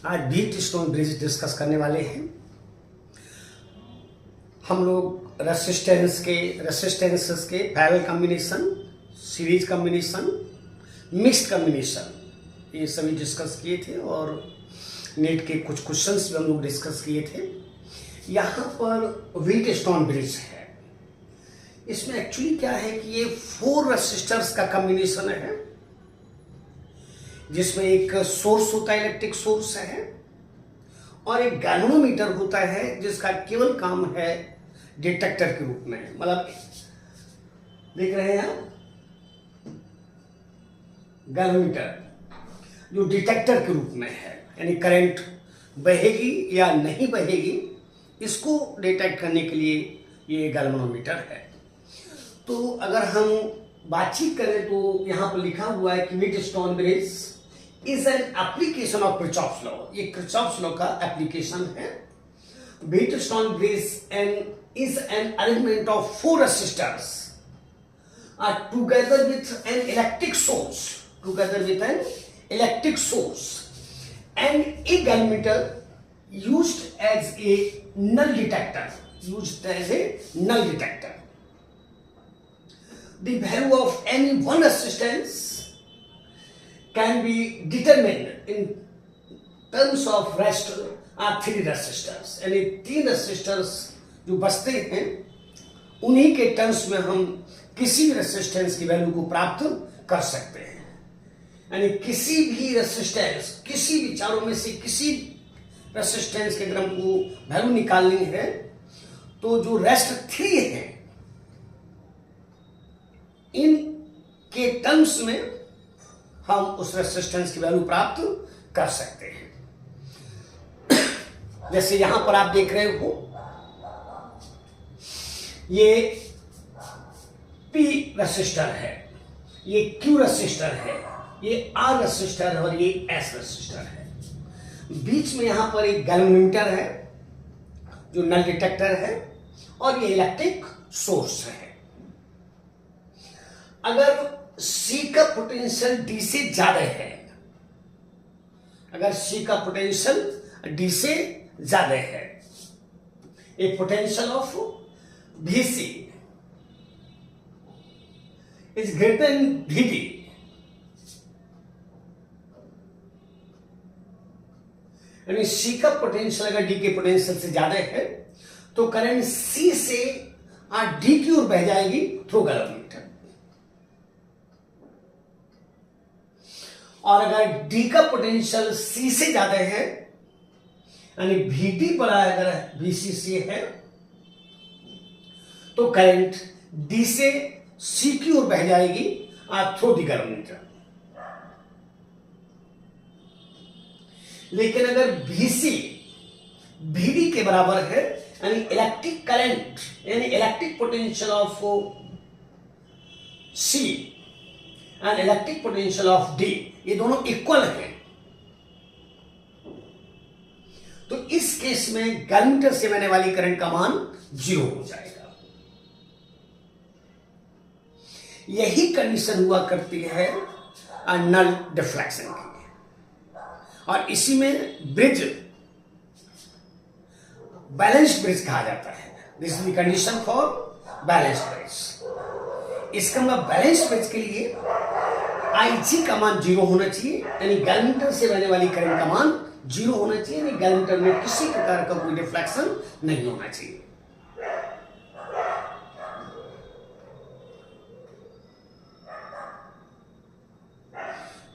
आज Wheatstone bridge discuss करने वाले हैं। हम लोग रेसिस्टेंसेस के parallel combination, series combination, mixed combination ये सभी डिस्कस किए थे और नेट के कुछ क्वेश्चंस भी हम लोग डिस्कस किए थे। यहाँ पर व्हीटस्टोन ब्रिज है। इसमें एक्चुअली क्या है कि ये 4 रेसिस्टर्स का कॉम्बिनेशन है, जिसमें एक सोर्स होता है, इलेक्ट्रिक सोर्स है, और एक गैल्वेनोमीटर होता है जिसका केवल काम है डिटेक्टर के रूप में। मतलब देख रहे हैं आप, गैल्वेनोमीटर जो डिटेक्टर के रूप में है, यानी करंट बहेगी या नहीं बहेगी इसको डिटेक्ट करने के लिए ये गैल्वेनोमीटर है। तो अगर हम बातचीत करें तो यहाँ पर लिखा हुआ है कि Wheatstone bridge is an application of Kirchhoff's law. ये किरचॉफ्स लॉ का एप्लीकेशन है। Wheatstone bridge is an arrangement of 4 resistors together with an electric source, and a gallmeter used as a null detector. The value of any one resistance can be determined in terms of rest are 3 resistors. यानी 3 resistors जो बचते हैं उन्हीं के terms में हम किसी भी रेसिस्टेंस की वैल्यू को प्राप्त कर सकते हैं। यानी किसी भी रेसिस्टेंस, किसी भी चारों में से किसी रेसिस्टेंस के अगर हमको वैल्यू निकालनी है तो जो रेस्ट 3 है इन के टर्म्स में हम उस रेसिस्टेंस की वैल्यू प्राप्त कर सकते हैं। जैसे यहां पर आप देख रहे हो, ये P रेसिस्टर है, ये Q रेसिस्टर है, ये R रेसिस्टर है और ये S रेसिस्टर है। बीच में यहां पर एक गैल्वेनोमीटर है जो नल डिटेक्टर है और ये इलेक्ट्रिक सोर्स है। अगर C का पोटेंशियल D से ज्यादा है, अगर C का पोटेंशियल D से ज्यादा है, एक potential of VC is greater than VD, यानी C का पोटेंशियल अगर D के पोटेंशियल से ज्यादा है तो करंट C से D की ओर बह जाएगी थ्रू गैल्वेनोमीटर, और अगर D का पोटेंशियल C से ज्यादा है यानी VD बड़ा अगर VC से है तो करंट D से C की ओर बह जाएगी थ्रू द गैल्वेनोमीटर। लेकिन अगर VC VD के बराबर है यानी इलेक्ट्रिक करंट यानी electric potential of C and electric potential of D ये दोनों इक्वल हैं, तो इस केस में गैल्वेनोमीटर से बहने वाली करंट का मान 0 हो जाएगा। यही कंडीशन हुआ करती है नल डिफ्लेक्शन की, और इसी में ब्रिज बैलेंस्ड ब्रिज कहा जाता है। This is the condition for balanced bridge. इसका मतलब बैलेंस्ड ब्रिज के लिए IG का मान 0 होना चाहिए, यानी गैल्वेनोमीटर से बहने वाली करंट का मान 0 होना चाहिए, यानी गैल्वेनोमीटर में किसी प्रकार का कोई डिफ्लेक्शन नहीं होना चाहिए।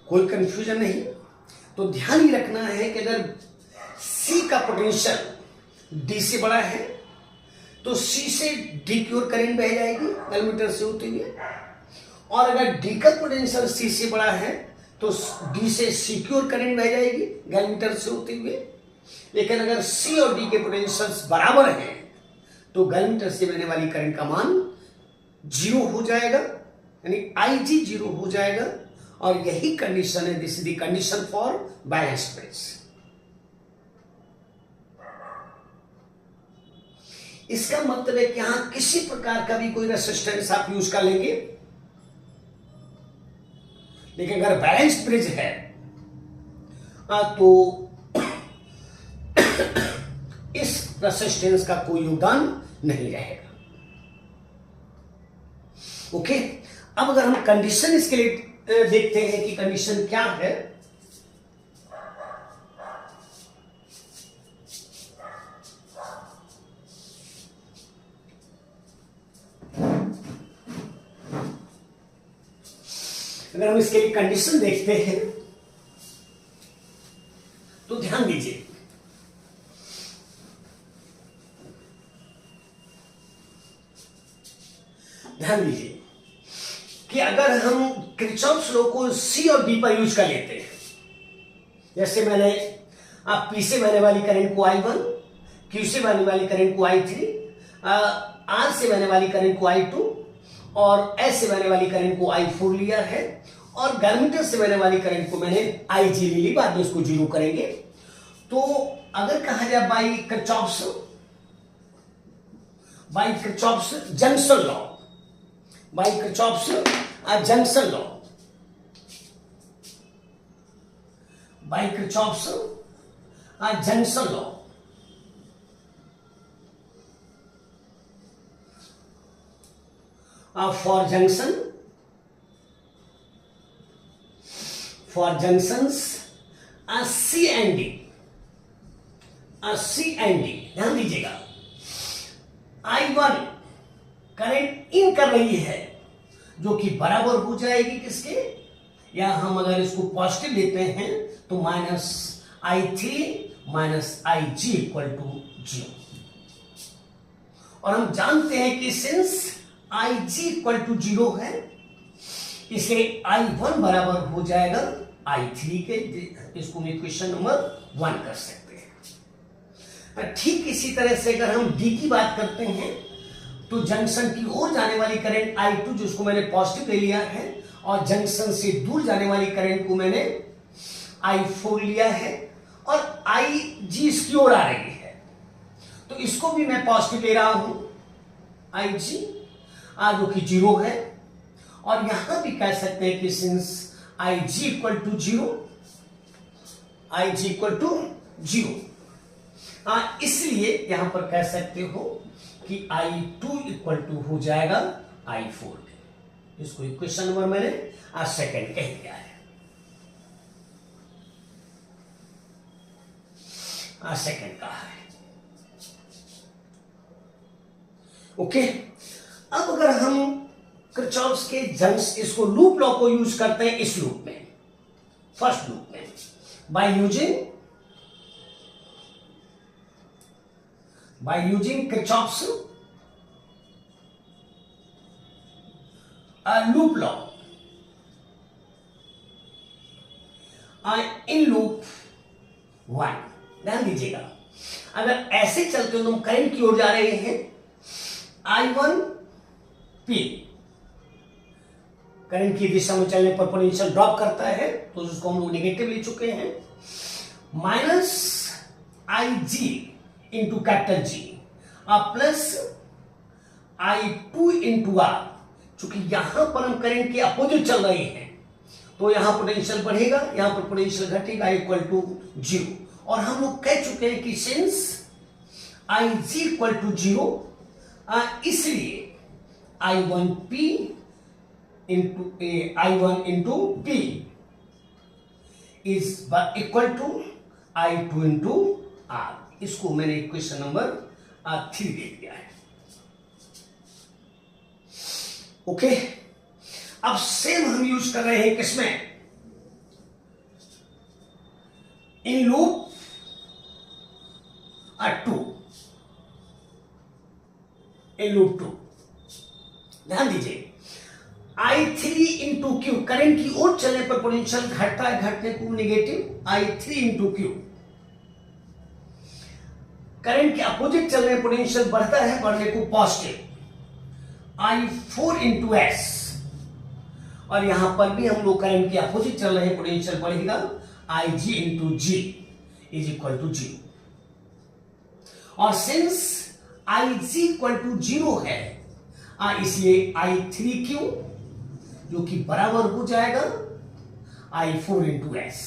कोई कंफ्यूजन नहीं। तो ध्यान ही रखना है कि अगर C का पोटेंशियल D से बड़ा है तो C से D की ओर करंट बह जाएगी गैल्वेनोमीटर से होते हुए, और अगर D का पोटेंशियल C से बड़ा है तो D से C की ओर करंट बह जाएगी गैल्वेनोमीटर से होते हुए। लेकिन अगर C और D के पोटेंशियल्स बराबर हैं तो गैल्वेनोमीटर से बहने वाली करंट का मान 0 हो जाएगा, यानी IG 0 हो जाएगा, और यही कंडीशन है, this is the condition for balanced bridge. इसका मतलब है कि यहां किसी प्रकार का भी कोई रेसिस्टेंस आप यूज कर लेंगे, लेकिन अगर बैलेंस्ड ब्रिज है तो रेसिस्टेंस का कोई योगदान नहीं रहेगा। ओके, अब अगर हम कंडीशन इसके लिए देखते हैं कि कंडीशन क्या है। अगर हम इसके लिए कंडीशन देखते हैं तो ध्यान दीजिए, कि अगर हम किरचॉफ्स लॉ को सी और डी पर यूज कर लेते हैं, जैसे मैंने आप पी से बहने वाली करंट को I1, क्यू से बहने वाली करंट को I3, आर से बहने वाली करंट को I2 और एस से बहने वाली करंट को I4 लिया है, और गर्मीटर से बहने वाली करंट को मैंने IG ले ली, बाद में उसको जीरो करेंगे। तो अगर कहा जाए by Kirchhoff's junction law, by Kirchhoff's junction law, by Kirchhoff's junction law, for junctions C and D, ध्यान दीजिएगा, I1 करंट इन कर रही है जो कि बराबर हो जाएगी किसके, या हम अगर इसको पॉजिटिव लेते हैं तो minus I3 minus IG equal to 0। और हम जानते हैं कि सिंस IG इक्वल टू 0 है, इसलिए I1 बराबर हो जाएगा I3 के। इसको हम इक्वेशन नंबर 1 कर सकते हैं। ठीक इसी तरह से अगर हम D की बात करते हैं तो जंक्शन की ओर जाने वाली करंट I2 जिसको मैंने पॉजिटिव ले लिया है, और जंक्शन से दूर जाने वाली करंट को मैंने I4 लिया है, और IG इसकी ओर आ रही है, तो इसको भी मैं पॉजिटिव ले रहा हूं IG, जो कि 0 है। और यहां भी कह सकते हैं कि सिंस IG इक्वल टू 0, इसलिए यहां पर कह सकते हो कि I2 इक्वल टू हो जाएगा I4। इसको इक्वेशन नंबर मैंने सेकंड कह दिया है, सेकंड कहा है। ओके, अब अगर हम किरचॉफ्स के जंक्स इसको लूप लॉ को यूज करते हैं इस लूप में, फर्स्ट लूप में, by using Kirchhoff's loop law in loop 1। ध्यान दीजिएगा, अगर ऐसे चलते हो तो हम करंट की ओर जा रहे हैं, I1P करंट की दिशा में चलने पर पोटेंशियल ड्रॉप करता है, तो उसको हम लोग नेगेटिव ले चुके हैं, minus IG into capital G plus I2 into R। चूंकि यहां पर हम करंट के अपोजिट चल रहे हैं तो यहां पोटेंशियल बढ़ेगा, यहां पर पोटेंशियल घटेगा, इक्वल टू 0। और हम लोग कह चुके हैं कि सिंस IG इक्वल टू 0, इसलिए I1 into P is equal to I2 into R। इसको मैंने इक्वेशन नंबर 3 दे दिया है। ओके, अब सेम हम यूज कर रहे हैं किसमें, इन लूप 2, इन लूप 2। ध्यान दीजिए, I3 इंटू क्यू, करंट की ओर चलने पर पोटेंशियल घटता है, घटने को negative, I3 into Q. Current के अपोजिट चलने पर पोटेंशियल बढ़ता है, बढ़ने को पॉजिटिव, I4 इंटू एस। और यहां पर भी हम लोग करंट के अपोजिट चल रहे हैं, पोटेंशियल बढ़ेगा, IG into G is equal to 0। और सिंस IG इक्वल टू 0 है, इसलिए I3Q जो कि बराबर हो जाएगा I4 into S,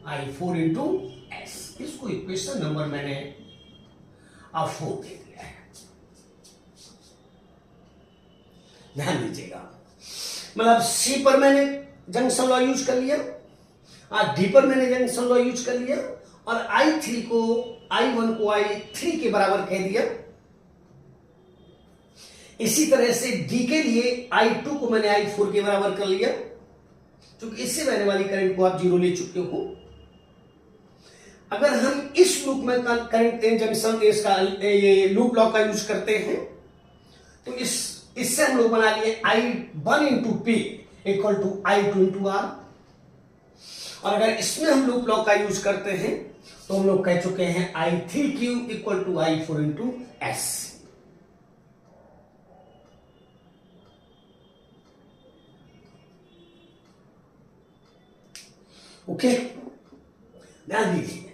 I4 into S. इसको इक्वेशन नंबर मैंने और 4 दे दिया है। ध्यान दीजिएगा, मतलब सी पर मैंने जंक्शन लॉ यूज कर लिया और डी पर मैंने जंक्शन लॉ यूज कर लिया और I3 को I1 को I3 के बराबर कह दिया। इसी तरह से डी के लिए I2 को मैंने I4 के बराबर कर लिया, क्योंकि इससे बहने वाली करंट को आप 0 ले चुके हो। अगर हम इस लूप में करंट जंक्शन इसका ये लूप लॉ का यूज करते हैं तो इससे हम लोग बना लिए I1 into P equal to I2 into R. और अगर इसमें हम लूप लॉ का यूज करते हैं तो हम लोग कह चुके हैं I3Q equal to I4 into S. Okay, ध्यान दीजिए।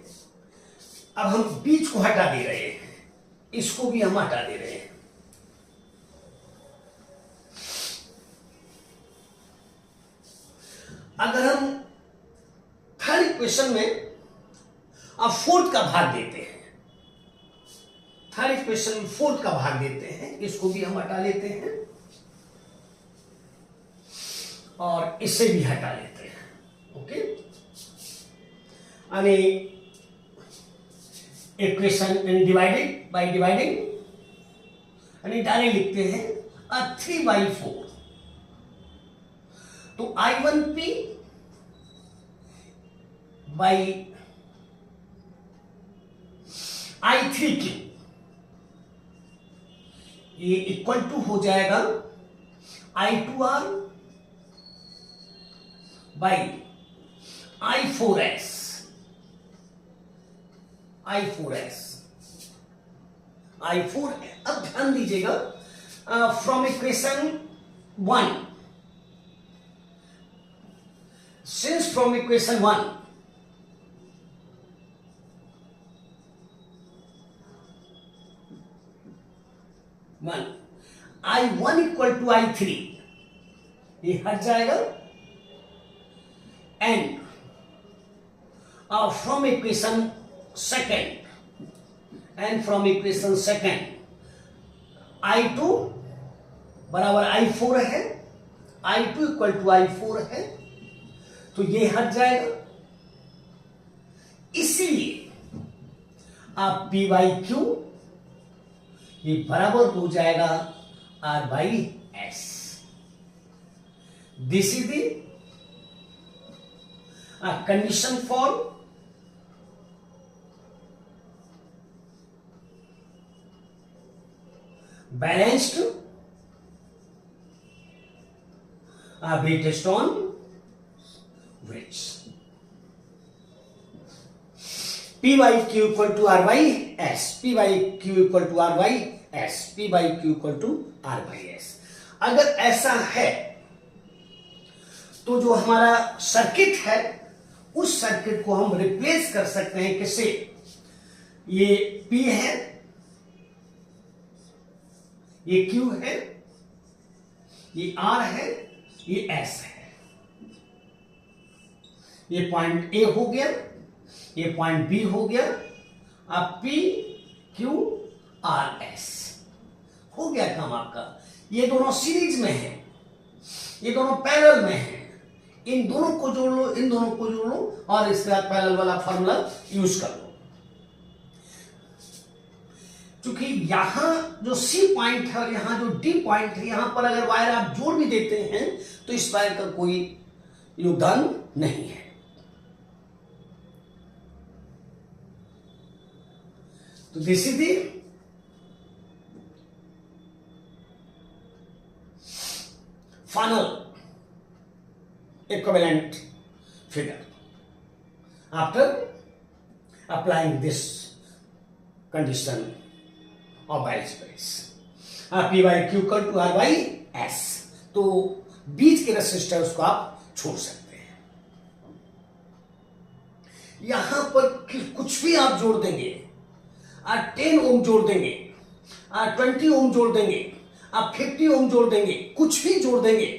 अब हम बीच को हटा दे रहे हैं, इसको भी हम हटा दे रहे हैं। अगर हम थर्ड इक्वेशन में अब फोर्थ का भाग देते हैं, थर्ड इक्वेशन में फोर्थ का भाग देते हैं, इसको भी हम हटा लेते हैं और इसे भी हटा लेते हैं। ओके, यानी इक्वेशन डिवाइडेड बाय डिवाइडिंग, यानी डायरेक्ट लिखते हैं 3/4। तो I1P बाई I3Q ये इक्वल टू हो जाएगा I2R बाई I4S। I4 अब ध्यान दीजिएगा, from equation 1, since from equation 1 I1 equal to I3 ये हट जाएगा and from equation second and from equation second I2 बराबर I4 है, I2 इक्वल टू I4 है, तो ये हट जाएगा। इसीलिए आप P बाई Q ये बराबर हो जाएगा R by S। This is the condition for balanced based on which P by Q equal to R by S, P by Q equal to R by S, P by Q equal to R by S। अगर ऐसा है तो जो हमारा circuit है उस circuit को हम रिप्लेस कर सकते हैं किससे? ये P है, ये Q है, ये R है, ये S है। ये पॉइंट A हो गया, ये पॉइंट B हो गया, अब P Q R S हो गया काम आपका। ये दोनों सीरीज में है, ये दोनों पैरेलल में है, इन दोनों को जोड़ लो, इन दोनों को जोड़ लो और इसके बाद पैरेलल वाला फॉर्मूला यूज कर लो। क्योंकि यहां जो C पॉइंट है और यहां जो D पॉइंट है, यहां पर अगर वायर आप जोड़ भी देते हैं तो इस वायर का कोई योगदान नहीं है। तो this is the final equivalent figure after applying this condition of Bayes space P by Q equal to R by S। तो बीच के रेसिस्टर्स को आप छोड़ सकते हैं। यहां पर कुछ भी आप जोड़ देंगे, 10 ओम जोड़ देंगे, 20 ओम जोड़ देंगे, आप 50 ओम जोड़ देंगे, कुछ भी जोड़ देंगे,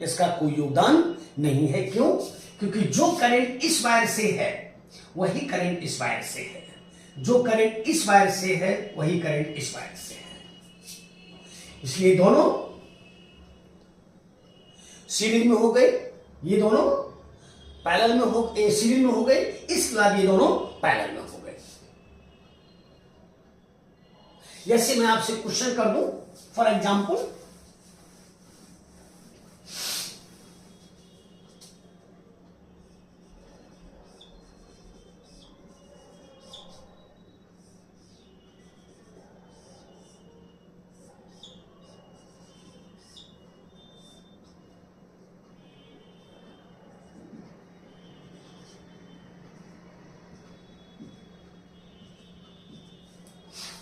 इसका कोई योगदान नहीं है। क्यों? क्योंकि जो करंट इस वायर से है वही करंट इस वायर से है। जो करंट इस वायर से है वही करंट इस वायर से है, इसलिए दोनों सीरीज में हो गए, ये दोनों पैरेलल में हो, सीरीज में हो गए, इसके बाद ये दोनों पैरेलल में हो गए। जैसे मैं आपसे क्वेश्चन कर दूं, फॉर एग्जाम्पल,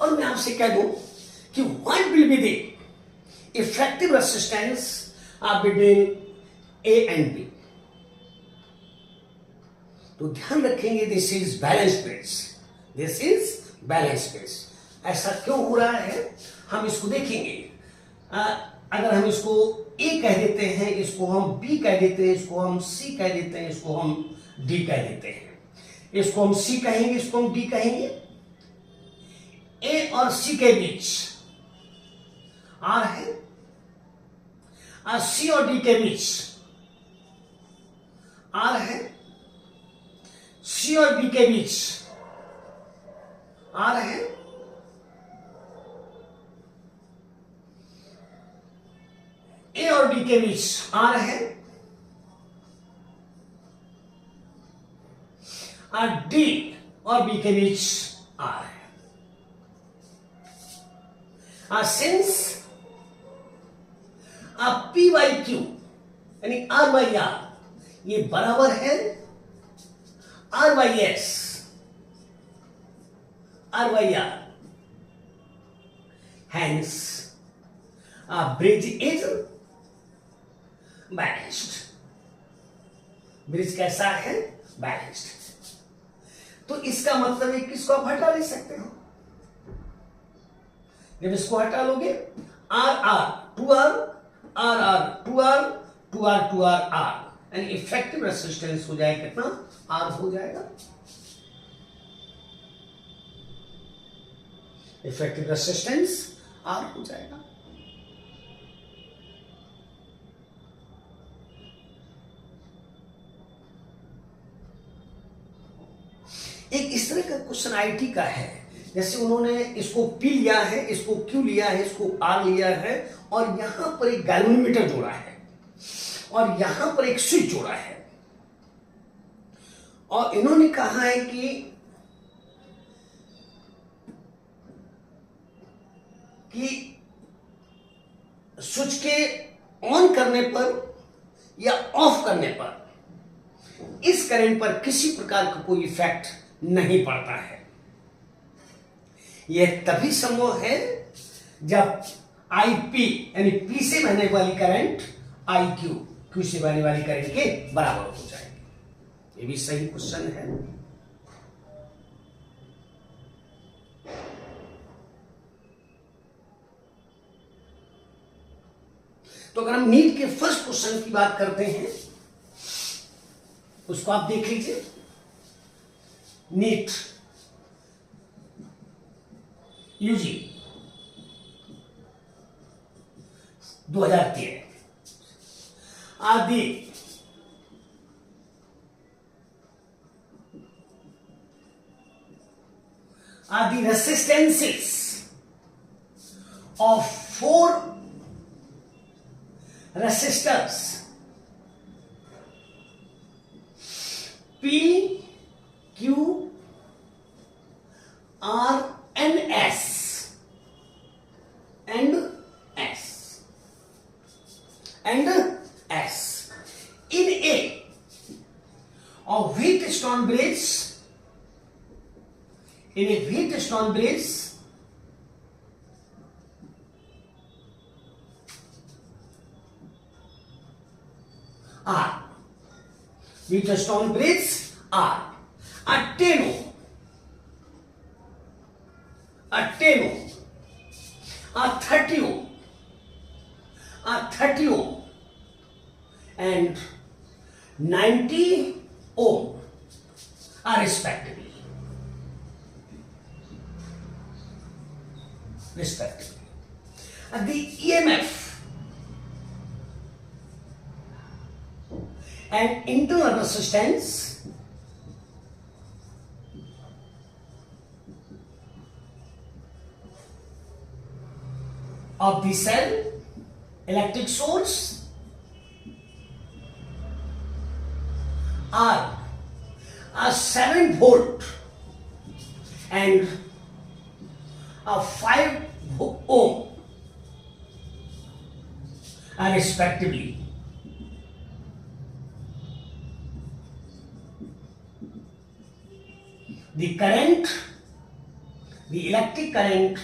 और मैं आपसे कह दूं कि what will be the effective resistance between A and B. तो ध्यान रखेंगे, this is balance bridge, this is balance bridge. ऐसा क्यों हो रहा है हम इसको देखेंगे। अगर हम इसको ए कह देते हैं, इसको हम बी कह देते हैं, इसको हम सी कह देते हैं, इसको हम डी कह देते हैं, इसको हम सी कहेंगे, इसको हम डी कहेंगे। ए और सी के बीच आर है, सी और डी के बीच आर है, सी और बी के बीच आर है, ए और डी के बीच आर है, और डी और बी के बीच आर है। सिंस पी बाई क्यू यानी आर बाई आर ये बराबर है R by S, R by R, hence bridge is balanced. Bridge कैसा है? बैलेंस्ड। तो इसका मतलब है कि इसको आप हटा ले सकते हो। जब इसको हटा लोगे, R R two R, R R two R, two R two R R, यानी इफेक्टिव रेसिस्टेंस हो जाएगा कितना? आर हो जाएगा। इफेक्टिव रेसिस्टेंस आर हो जाएगा। एक इस तरह का क्वेश्चन आईटी का है, जैसे उन्होंने इसको पी लिया है, इसको क्यू लिया है, इसको आर लिया है, और यहां पर एक गैल्वेनोमीटर जोड़ा है, और यहां पर एक स्विच जोड़ा है, और इन्होंने कहा है कि स्विच के ऑन करने पर या ऑफ करने पर इस करंट पर किसी प्रकार का कोई इफेक्ट नहीं पड़ता है। यह तभी संभव है जब आईपी यानी पी से बहने वाली करंट आई क्यू, क्यू से बहने वाली करंट के बराबर हो जाएगी। ये भी सही क्वेश्चन है। तो अगर हम नीट के फर्स्ट क्वेश्चन की बात करते हैं, उसको आप देख लीजिए। NEET UG 2013 are the resistances of 4 resistors P, Q, R and S and S in a Wheatstone bridge, in a Wheatstone bridge R, Wheatstone bridge R, a 10 ohm, a 10 ohm, a 30 ohm, a 30 ohm and 90 ohm are respectively. respectively. The EMF and internal resistance of the cell, electric source, are a 7 volt and a 5 ohm respectively. The current, the electric current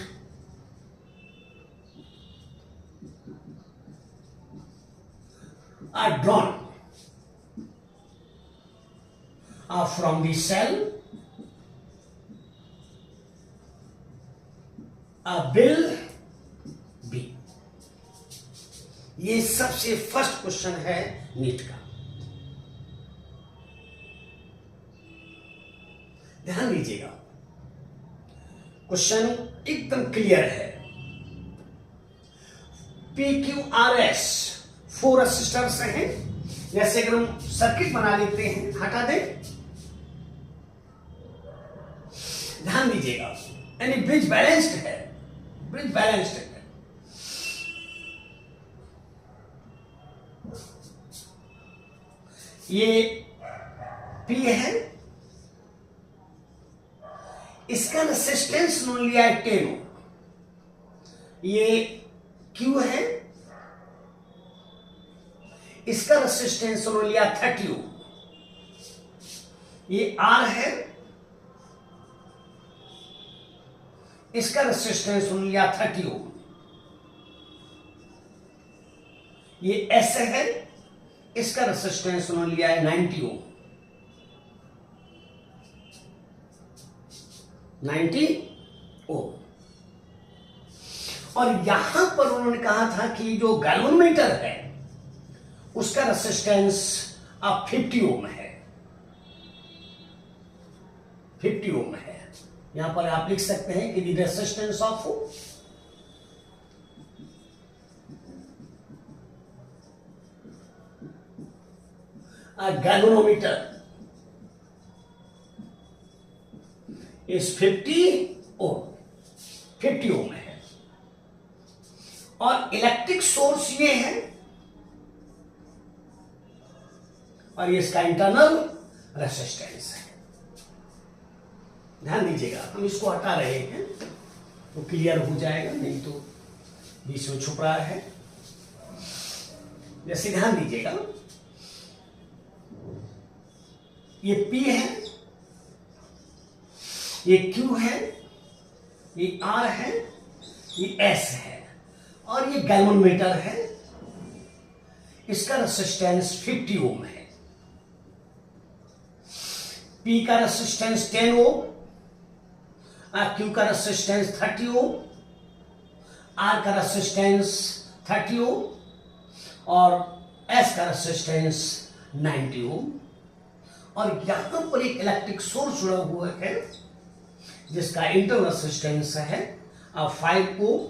are drawn from the cell will be. ये सबसे first question है NEET का, ध्यान दीजिएगा। Question एकदम clear है। PQRS 4 resistors हैं। जैसे अगर हम सर्किट बना लेते हैं, हटा दें, ध्यान दीजिएगा, यानी ब्रिज बैलेंस्ड है, ब्रिज बैलेंस्ड है। ये P है, इसका रेसिस्टेंस उन्होंने लिया है 10 ओम। ये Q है, इसका रेसिस्टेंस उन्होंने लिया 30 ओम। ये R है, इसका रेसिस्टेंस उन्होंने लिया 30 ओम। ये S है, इसका रेसिस्टेंस उन्होंने लिया है 90 ओम। 90 ओम। और यहां पर उन्होंने कहा था कि जो गैल्वेनोमीटर है उसका रेसिस्टेंस अब 50 ओम है, 50 ओम है। यहां पर आप लिख सकते हैं कि the resistance of a galvanometer is 50 ओम, 50 ओम है। और इलेक्ट्रिक सोर्स ये है और ये इसका इंटरनल रेसिस्टेंस है। ध्यान दीजिएगा, हम इसको हटा रहे हैं तो क्लियर हो जाएगा, नहीं तो बीच में छुप रहा है। जैसे ध्यान दीजिएगा, ये P है, ये Q है, ये R है, ये S है और ये गैल्वेनोमीटर है। इसका रेसिस्टेंस 50 ओम है। P का रेसिस्टेंस 10 ओम, Q का रेसिस्टेंस 30 ओम, R का रेसिस्टेंस 30 ओम और S का रेसिस्टेंस 90 ओम। और यहां पर एक इलेक्ट्रिक सोर्स जुड़ा हुआ है जिसका इंटरनल रेसिस्टेंस है 5 ओम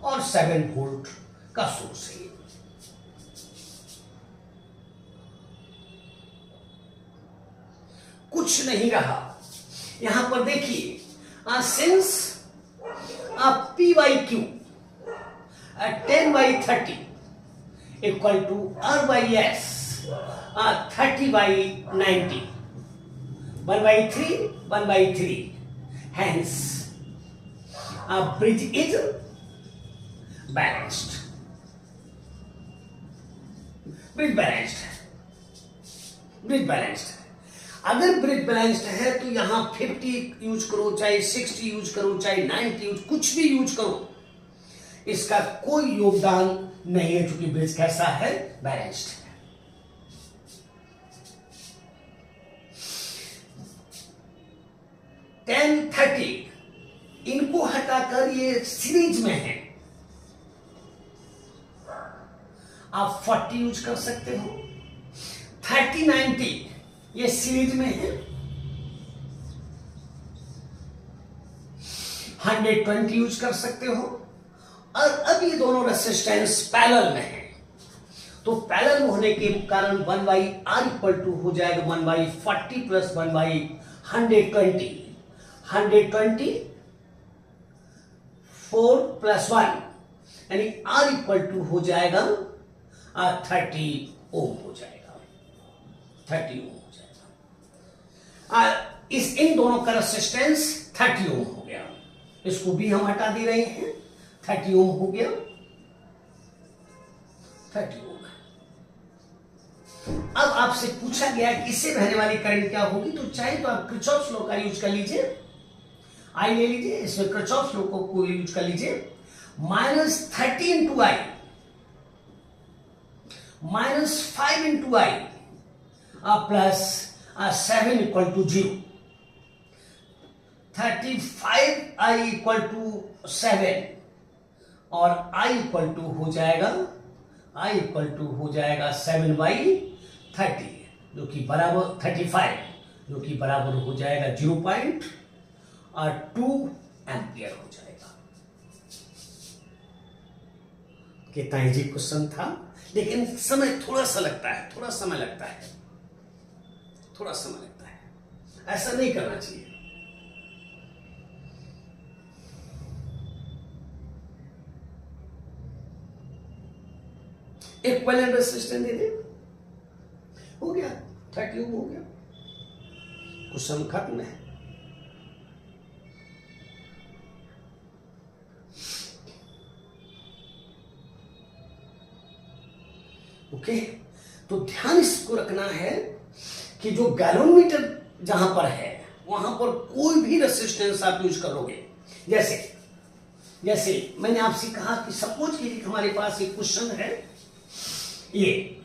और 7 वोल्ट का सोर्स है। कुछ नहीं रहा। यहां पर देखिए, since P/Q 10/30 equal to R/S 30/90 1/3 1/3, hence a bridge is balanced. Bridge balanced है, ब्रिज बैलेंस्ड है। अगर ब्रिज बैलेंस्ड है तो यहां 50 यूज करो, चाहे 60 यूज करो, चाहे 90 यूज, कुछ भी यूज करो, इसका कोई योगदान नहीं है, क्योंकि ब्रिज कैसा है, बैलेंस्ड है। 10-30 इनको हटाकर ये सीरीज में है, आप 40 यूज कर सकते हो। 30-90 ये सीरीज में है, 120 यूज कर सकते हो। और अब ये दोनों रेसिस्टेंस पैरेलल में है, तो पैरेलल होने के कारण 1/r इक्वल टू हो जाएगा 1/40 प्लस 1/120। 120 4 प्लस 1 यानी r इक्वल टू हो जाएगा 30 ओम हो जाएगा, 30 ओम हो जाएगा। इन दोनों का रेसिस्टेंस 30 ओम हो गया, इसको भी हम हटा दे रहे हैं, 30 ओम हो गया, 30 ओम। अब आपसे पूछा गया कि इससे बहने वाली करंट क्या होगी, तो चाहे तो आप किरचॉफ लॉ का यूज कर लीजिए, आई ले लीजिए, इसमें किरचॉफ लॉ को यूज कर लीजिए। -30 into i -5 into i plus 7 equal to 0। 35i equal to 7 और i इक्वल टू हो जाएगा 7/30 जो कि बराबर 35 जो कि बराबर हो जाएगा 0.2 एम्पियर हो जाएगा। कितना इजी क्वेश्चन था, लेकिन समय थोड़ा सा लगता है, थोड़ा समय लगता है, ऐसा नहीं करना चाहिए। इक्विवेलेंट रेजिस्टेंस दे दे, हो गया 30 ओम हो गया, क्वेश्चन खत्म है। ओके, तो ध्यान इसको रखना है कि जो गैलोमीटर जहां पर है वहां पर कोई भी रेजिस्टेंस आप यूज करोगे, जैसे मैंने आपसे कहा कि सपोज कीजिए हमारे पास एक क्वेश्चन है, ये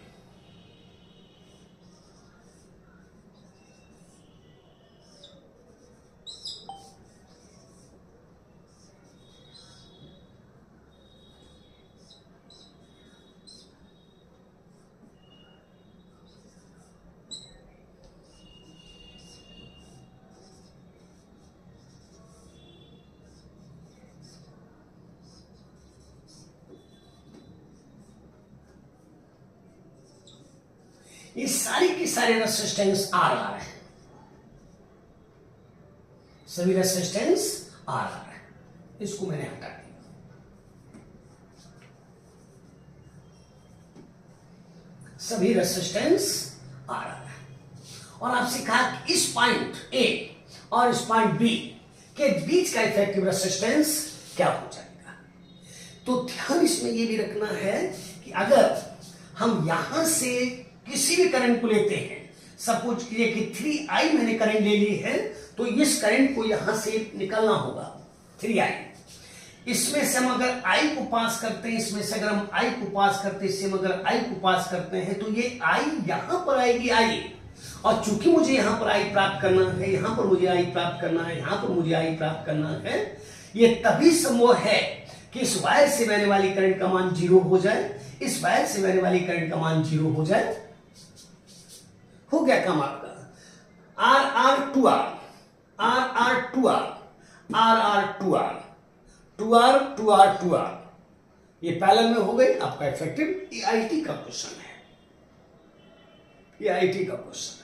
सारी की सारे रेजिस्टेंस आर है, सभी रेजिस्टेंस आर है, इसको मैंने हटा दिया। सभी रेजिस्टेंस आर है, और आपसे कहा कि इस पॉइंट ए और इस पॉइंट बी के बीच का इफेक्टिव रेजिस्टेंस क्या हो जाएगा। तो ध्यान इसमें यह भी रखना है कि अगर हम यहां से किसी भी करंट को लेते हैं, सपोज कीजिए कि 3i मैंने करंट ले ली है, तो इस करंट को यहां से निकलना होगा 3i। इसमें से हम अगर i को पास करते हैं, इसमें से अगर हम i को पास करते हैं, इससे हम अगर i को पास करते हैं, तो ये i यहां पर आएगी i, और चूंकि मुझे यहां पर i प्राप्त करना है, यहां पर मुझे i प्राप्त करना है, यहां पर मुझे i प्राप्त करना है, ये तभी संभव है कि इस वायर से बहने वाली करंट का मान 0 हो जाए, इस वायर से बहने वाली करंट का मान 0 हो जाए। हो गया काम आपका, R2R, ये पैरेलल में हो गई आपका इफेक्टिव। ये आईटी का क्वेश्चन है, ये आईटी का क्वेश्चन है।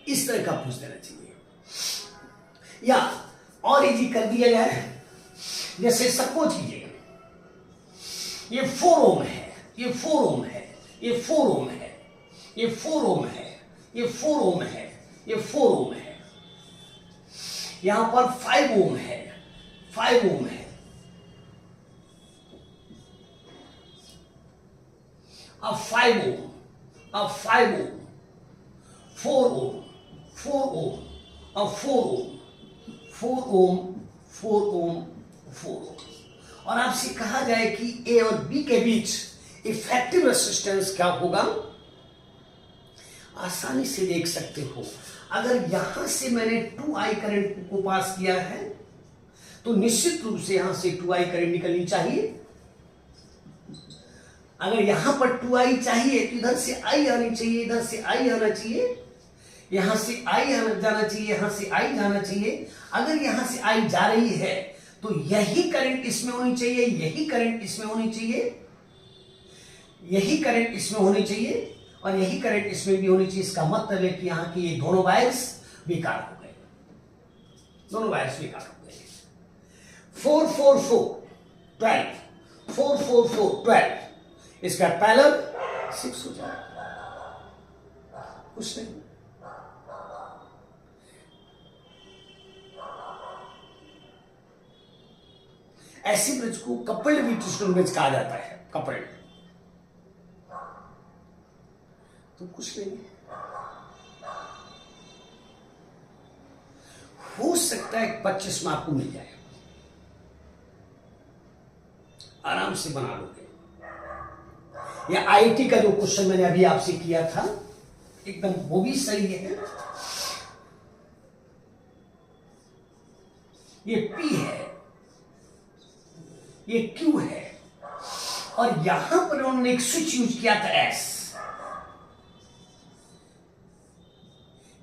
इस तरह का पूछ देना चाहिए, या और इजी कर दिया जाए, जैसे सपोज कीजिए ये 4 ओम है, ये 4 ओम है, ये 4 ओम है, ये 4 ओम है, ये 4 ओम है, ये 4 ओम है, यहां पर 5 ओम है, 5 ओम है, अब 5 ओम, अब 5 ओम, 4 ओम, 4 ओम, अब 4 ओम, 4 ओम, 4 ओम, 4 ओम। और आपसे कहा जाए कि ए और बी के बीच इफेक्टिव रेजिस्टेंस क्या होगा, आसानी से देख सकते हो। अगर यहां से मैंने 2i करंट को पास किया है, तो निश्चित रूप से यहां से 2i करंट निकलनी चाहिए। अगर यहां पर 2i चाहिए तो इधर से i आनी चाहिए, इधर से i आना चाहिए, यहां से आई जाना चाहिए, यहां से आई जाना चाहिए। अगर यहां से आई जा रही है तो यही करंट इसमें होनी चाहिए, यही करंट इसमें होनी चाहिए, यही करंट इसमें होनी चाहिए और यही करंट इसमें भी होनी चाहिए। इसका मतलब है कि यहां की ये दोनों वायर्स बेकार हो गए, दोनों वायर्स बेकार हो गए। 4 4 4 12, 4 4 4 12, इसका पैरेलल 6 हो जाएगा, कुछ नहीं। ऐसी ब्रिज को कपल्ड व्हीटस्टोन ब्रिज कहा जाता है, कपल्ड। तो कुछ नहीं, हो सकता है 25 में आपको मिल जाए, आराम से बना लोगे। या आईटी का जो क्वेश्चन मैंने अभी आपसे किया था एकदम वो भी सही है। ये P है, ये Q है और यहां पर उन्होंने एक स्विच यूज किया था S,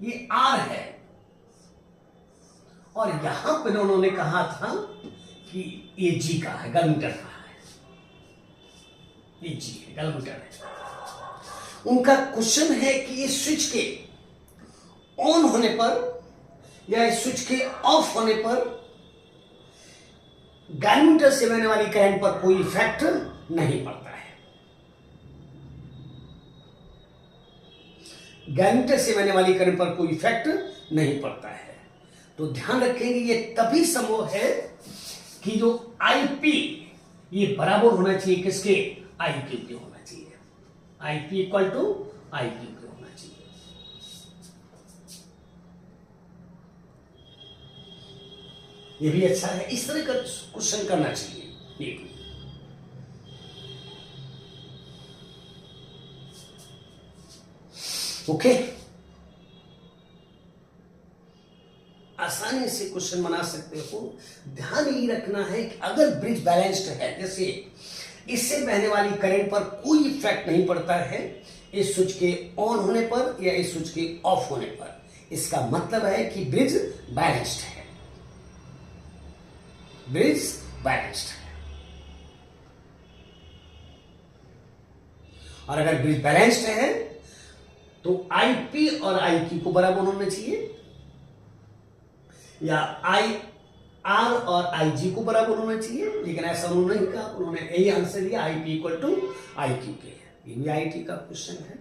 ये R है और यहां पर उन्होंने कहा था कि ये G का है, गलमीटर का है, ये G है, गलमीटर है। उनका क्वेश्चन है कि ये स्विच के ऑन होने पर या इस स्विच के ऑफ होने पर गैलमीटर से बहने वाली करंट पर कोई इफेक्ट नहीं पड़ता है। गैलमीटर से बहने वाली करंट पर कोई इफेक्ट नहीं पड़ता है। तो ध्यान रखेंगे ये तभी संभव है कि जो IP ये बराबर होना चाहिए किसके, IQ के होना चाहिए। IP इक्वल टू IQ के होना चाहिए। ये भी अच्छा है, इस तरह का क्वेश्चन करना चाहिए। ओके, आसानी से क्वेश्चन बना सकते हो। ध्यान ये रखना है कि अगर ब्रिज बैलेंस्ड है, जैसे इससे बहने वाली करंट पर कोई इफेक्ट नहीं पड़ता है इस स्विच के ऑन होने पर या इस स्विच के ऑफ होने पर, इसका मतलब है कि ब्रिज बैलेंस्ड है, ब्रिज बैलेंस्ड है। और अगर ब्रिज बैलेंस्ड है तो IP और IQ को बराबर होना चाहिए या IR और IG को बराबर होना चाहिए, लेकिन ऐसा उन्होंने नहीं कहा। उन्होंने यही आंसर दिया IP इक्वल टू IQ के। ये भी IT का क्वेश्चन है,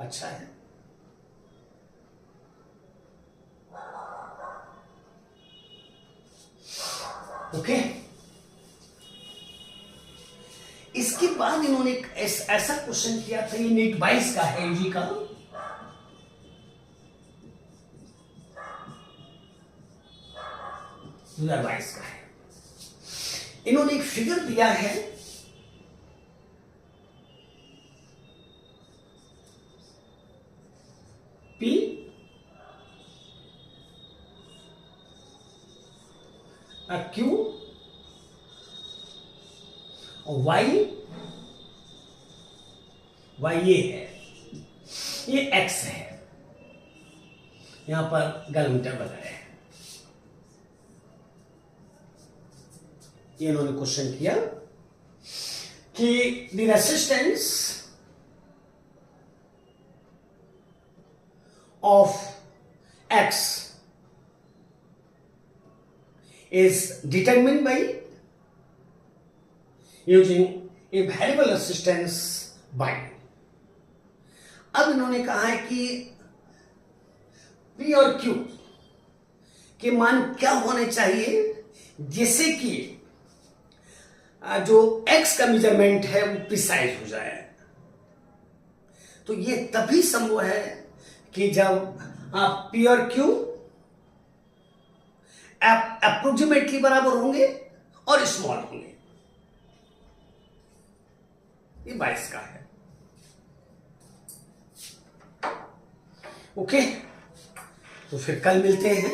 अच्छा है। ओके, इसके बाद इन्होंने एक ऐसा क्वेश्चन किया था, ये नीट 22 का है, UG का। का है। इन्होंने एक फिगर दिया है, P Q और Y ये है, ये X है, यहां पर गैलमीटर बताया है। ये इन्होंने क्वेश्चन किया कि the resistance of X is determined by using a variable resistance by। अब इन्होंने कहा है कि P और Q के मान क्या होने चाहिए जिससे कि जो X का मेजरमेंट है वो प्रिसाइज हो जाए। तो ये तभी संभव है कि जब आप P और Q अप्रोक्सीमेटली बराबर होंगे और स्मॉल होंगे। ये 22 का है। ओके, तो फिर कल मिलते हैं।